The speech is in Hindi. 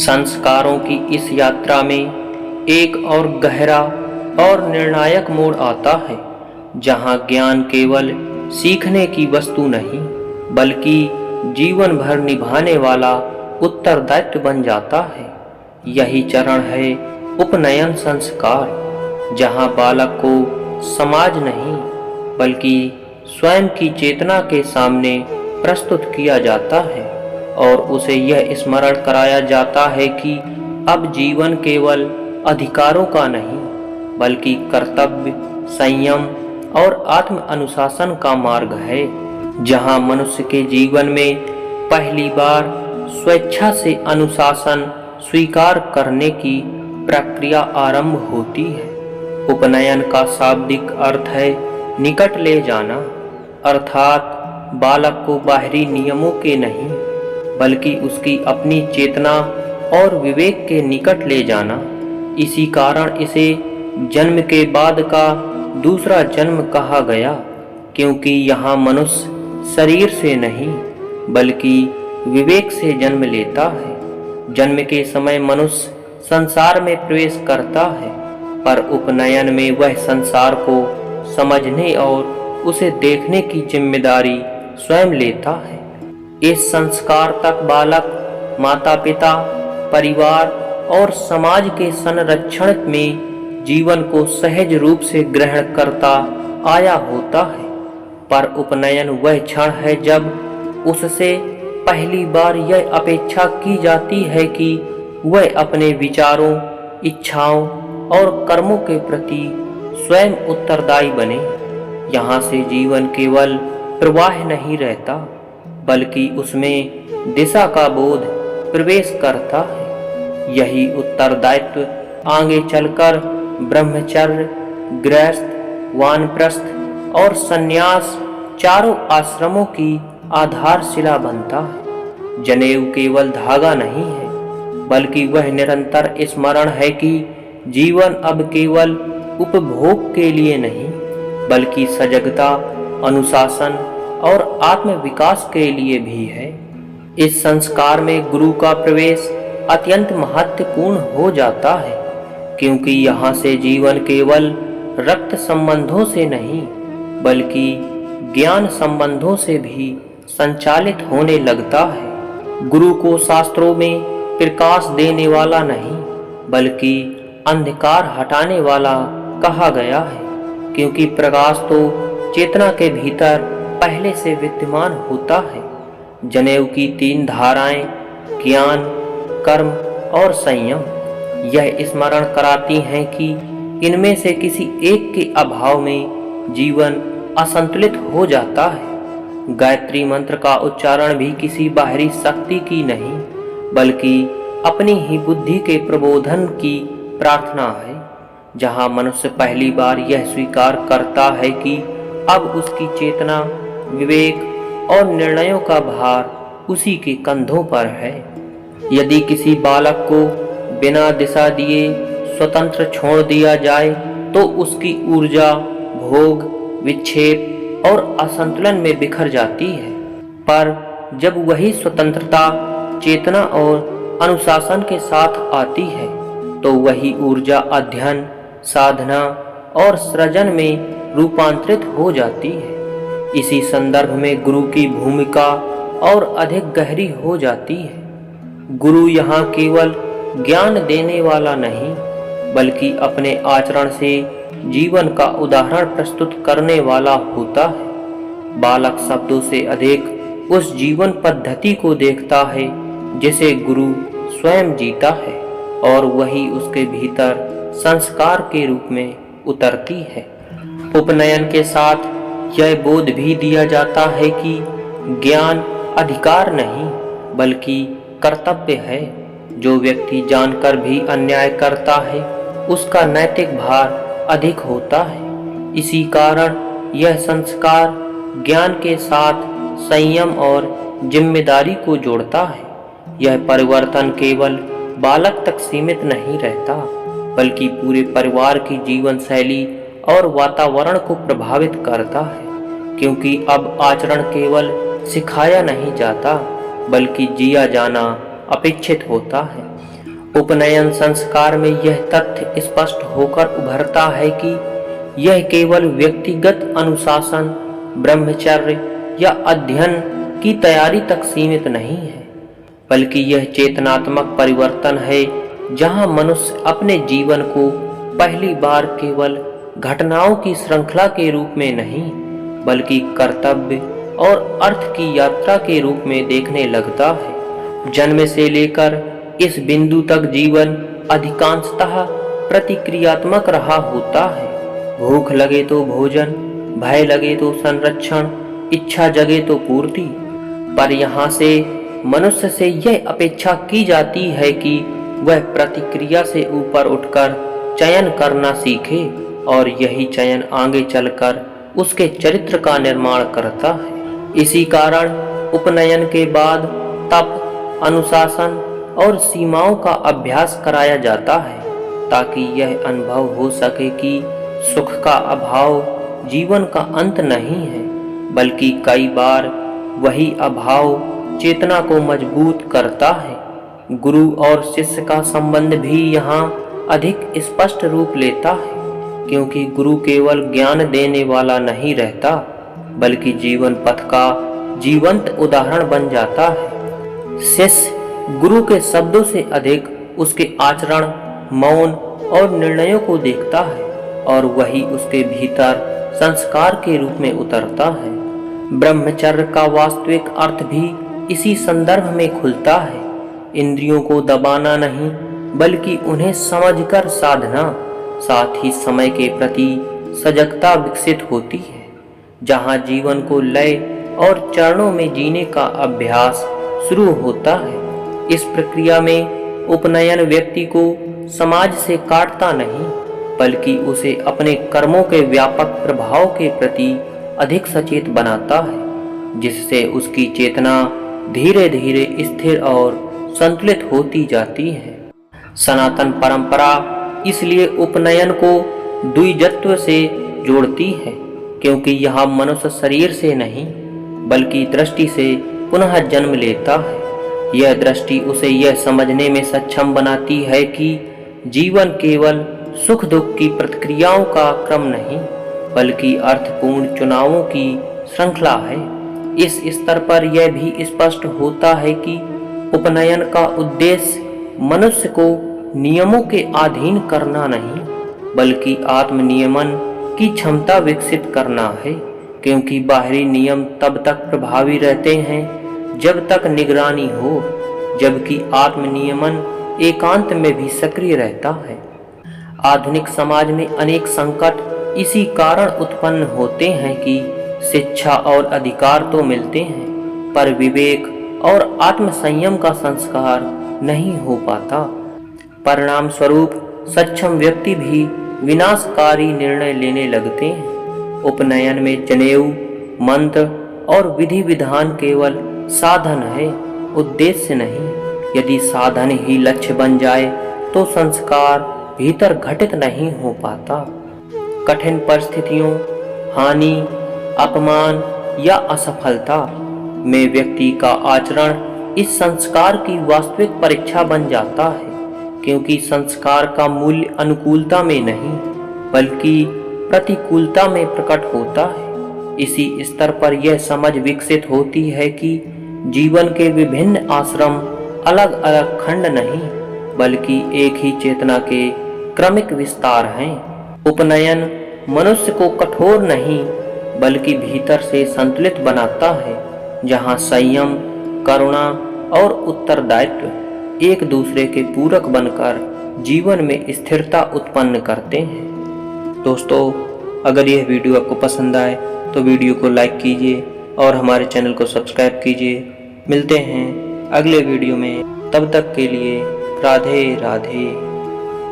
संस्कारों की इस यात्रा में एक और गहरा और निर्णायक मोड़ आता है, जहां ज्ञान केवल सीखने की वस्तु नहीं बल्कि जीवन भर निभाने वाला उत्तरदायित्व बन जाता है। यही चरण है उपनयन संस्कार, जहां बालक को समाज नहीं बल्कि स्वयं की चेतना के सामने प्रस्तुत किया जाता है और उसे यह स्मरण कराया जाता है कि अब जीवन केवल अधिकारों का नहीं बल्कि कर्तव्य, संयम और आत्म अनुशासन का मार्ग है, जहां मनुष्य के जीवन में पहली बार स्वेच्छा से अनुशासन स्वीकार करने की प्रक्रिया आरंभ होती है। उपनयन का शाब्दिक अर्थ है निकट ले जाना, अर्थात बालक को बाहरी नियमों के नहीं बल्कि उसकी अपनी चेतना और विवेक के निकट ले जाना। इसी कारण इसे जन्म के बाद का दूसरा जन्म कहा गया, क्योंकि यहाँ मनुष्य शरीर से नहीं बल्कि विवेक से जन्म लेता है। जन्म के समय मनुष्य संसार में प्रवेश करता है, पर उपनयन में वह संसार को समझने और उसे देखने की जिम्मेदारी स्वयं लेता है। इस संस्कार तक बालक माता पिता, परिवार और समाज के संरक्षण में जीवन को सहज रूप से ग्रहण करता आया होता है, पर उपनयन वह क्षण है जब उससे पहली बार यह अपेक्षा की जाती है कि वह अपने विचारों, इच्छाओं और कर्मों के प्रति स्वयं उत्तरदायी बने। यहाँ से जीवन केवल प्रवाह नहीं रहता बल्कि उसमें दिशा का बोध प्रवेश करता है। यही उत्तरदायित्व आगे चलकर ब्रह्मचर्य, गृहस्थ, वानप्रस्थ और संन्यास चारों आश्रमों की आधारशिला बनता है। जनेऊ केवल धागा नहीं है बल्कि वह निरंतर स्मरण है कि जीवन अब केवल उपभोग के लिए नहीं बल्कि सजगता, अनुशासन और आत्म विकास के लिए भी है। इस संस्कार में गुरु का प्रवेश अत्यंत महत्वपूर्ण हो जाता है, क्योंकि यहाँ से जीवन केवल रक्त संबंधों से नहीं बल्कि ज्ञान संबंधों से भी संचालित होने लगता है। गुरु को शास्त्रों में प्रकाश देने वाला नहीं बल्कि अंधकार हटाने वाला कहा गया है, क्योंकि प्रकाश तो चेतना के भीतर पहले से विद्यमान होता है। जनेऊ की 3 धाराएं ज्ञान, कर्म और संयम यह स्मरण कराती हैं कि इनमें से किसी एक के अभाव में जीवन असंतुलित हो जाता है। गायत्री मंत्र का उच्चारण भी किसी बाहरी शक्ति की नहीं बल्कि अपनी ही बुद्धि के प्रबोधन की प्रार्थना है, जहां मनुष्य पहली बार यह स्वीकार करता है कि अब उसकी चेतना, विवेक और निर्णयों का भार उसी के कंधों पर है। यदि किसी बालक को बिना दिशा दिए स्वतंत्र छोड़ दिया जाए तो उसकी ऊर्जा भोग, विक्षेप और असंतुलन में बिखर जाती है, पर जब वही स्वतंत्रता चेतना और अनुशासन के साथ आती है तो वही ऊर्जा अध्ययन, साधना और सृजन में रूपांतरित हो जाती है। इसी संदर्भ में गुरु की भूमिका और अधिक गहरी हो जाती है। गुरु यहाँ केवल ज्ञान देने वाला नहीं बल्कि अपने आचरण से जीवन का उदाहरण प्रस्तुत करने वाला होता है। बालक शब्दों से अधिक उस जीवन पद्धति को देखता है जिसे गुरु स्वयं जीता है और वही उसके भीतर संस्कार के रूप में उतरती है। उपनयन के साथ यह बोध भी दिया जाता है कि ज्ञान अधिकार नहीं बल्कि कर्तव्य है। जो व्यक्ति जानकर भी अन्याय करता है उसका नैतिक भार अधिक होता है। इसी कारण यह संस्कार ज्ञान के साथ संयम और जिम्मेदारी को जोड़ता है। यह परिवर्तन केवल बालक तक सीमित नहीं रहता बल्कि पूरे परिवार की जीवन शैली और वातावरण को प्रभावित करता है, क्योंकि अब आचरण केवल सिखाया नहीं जाता बल्कि जिया जाना अपेक्षित होता है। उपनयन संस्कार में यह तथ्य स्पष्ट होकर उभरता है कि यह केवल व्यक्तिगत अनुशासन, ब्रह्मचर्य या अध्ययन की तैयारी तक सीमित नहीं है, बल्कि यह चेतनात्मक परिवर्तन है जहां मनुष्य अपने जीवन को पहली बार केवल घटनाओं की श्रृंखला के रूप में नहीं, बल्कि कर्तव्य और अर्थ की यात्रा के रूप में देखने लगता है। जन्म से लेकर इस बिंदु तक जीवन अधिकांशतः प्रतिक्रियात्मक रहा होता है। भूख लगे तो भोजन, भय लगे तो संरक्षण, इच्छा जगे तो पूर्ति। पर यहाँ से मनुष्य से यह अपेक्षा की जाती है कि वह प्रतिक्रिया से ऊपर उठकर चयन करना सीखे, और यही चयन आगे चलकर उसके चरित्र का निर्माण करता है। इसी कारण उपनयन के बाद तप, अनुशासन और सीमाओं का अभ्यास कराया जाता है, ताकि यह अनुभव हो सके कि सुख का अभाव जीवन का अंत नहीं है, बल्कि कई बार वही अभाव चेतना को मजबूत करता है। गुरु और शिष्य का संबंध भी यहाँ अधिक स्पष्ट रूप लेता है, क्योंकि गुरु केवल ज्ञान देने वाला नहीं रहता, बल्कि जीवन पथ का जीवंत उदाहरण बन जाता है। शिष्य गुरु के शब्दों से अधिक उसके आचरण, मौन और निर्णयों को देखता है, और वही उसके भीतर संस्कार के रूप में उतरता है। ब्रह्मचर्य का वास्तविक अर्थ भी इसी संदर्भ में खुलता है। इंद्रियों को दबाना नहीं, बल्कि उन्हें समझकर साधना। साथ ही समय के प्रति सजगता विकसित होती है, जहाँ जीवन को लय और चरणों में जीने का अभ्यास शुरू होता है। इस प्रक्रिया में उपनयन व्यक्ति को समाज से काटता नहीं, बल्कि उसे अपने कर्मों के व्यापक प्रभाव के प्रति अधिक सचेत बनाता है, जिससे उसकी चेतना धीरे धीरे स्थिर और संतुलित होती जाती है। सनातन परंपरा इसलिए उपनयन को द्विजत्व से जोड़ती है, क्योंकि यह मनुष्य शरीर से नहीं, बल्कि दृष्टि से पुनः जन्म लेता है। यह दृष्टि उसे यह समझने में सक्षम बनाती है कि जीवन केवल सुख दुख की प्रतिक्रियाओं का क्रम नहीं, बल्कि अर्थपूर्ण चुनावों की श्रृंखला है। इस स्तर पर यह भी स्पष्ट होता है कि उपनयन का उद्देश्य मनुष्य को नियमों के अधीन करना नहीं, बल्कि आत्मनियमन की क्षमता विकसित करना है, क्योंकि बाहरी नियम तब तक प्रभावी रहते हैं जब तक निगरानी हो, जबकि आत्मनियमन एकांत में भी सक्रिय रहता है। आधुनिक समाज में अनेक संकट इसी कारण उत्पन्न होते हैं कि शिक्षा और अधिकार तो मिलते हैं, पर विवेक और आत्मसंयम का संस्कार नहीं हो पाता। परिणाम स्वरूप सक्षम व्यक्ति भी विनाशकारी निर्णय लेने लगते हैं। उपनयन में जनेऊ, मंत्र और विधि विधान केवल साधन है, उद्देश्य नहीं। यदि साधन ही लक्ष्य बन जाए तो संस्कार भीतर घटित नहीं हो पाता। कठिन परिस्थितियों, हानि, अपमान या असफलता में व्यक्ति का आचरण इस संस्कार की वास्तविक परीक्षा बन जाता है, क्योंकि संस्कार का मूल्य अनुकूलता में नहीं, बल्कि प्रतिकूलता में प्रकट होता है। इसी स्तर पर यह समझ विकसित होती है कि जीवन के विभिन्न आश्रम अलग अलग खंड नहीं, बल्कि एक ही चेतना के क्रमिक विस्तार हैं। उपनयन मनुष्य को कठोर नहीं, बल्कि भीतर से संतुलित बनाता है, जहाँ संयम, करुणा और उत्तरदायित्व एक दूसरे के पूरक बनकर जीवन में स्थिरता उत्पन्न करते हैं। दोस्तों, अगर यह वीडियो आपको पसंद आए तो वीडियो को लाइक कीजिए और हमारे चैनल को सब्सक्राइब कीजिए। मिलते हैं अगले वीडियो में, तब तक के लिए राधे राधे।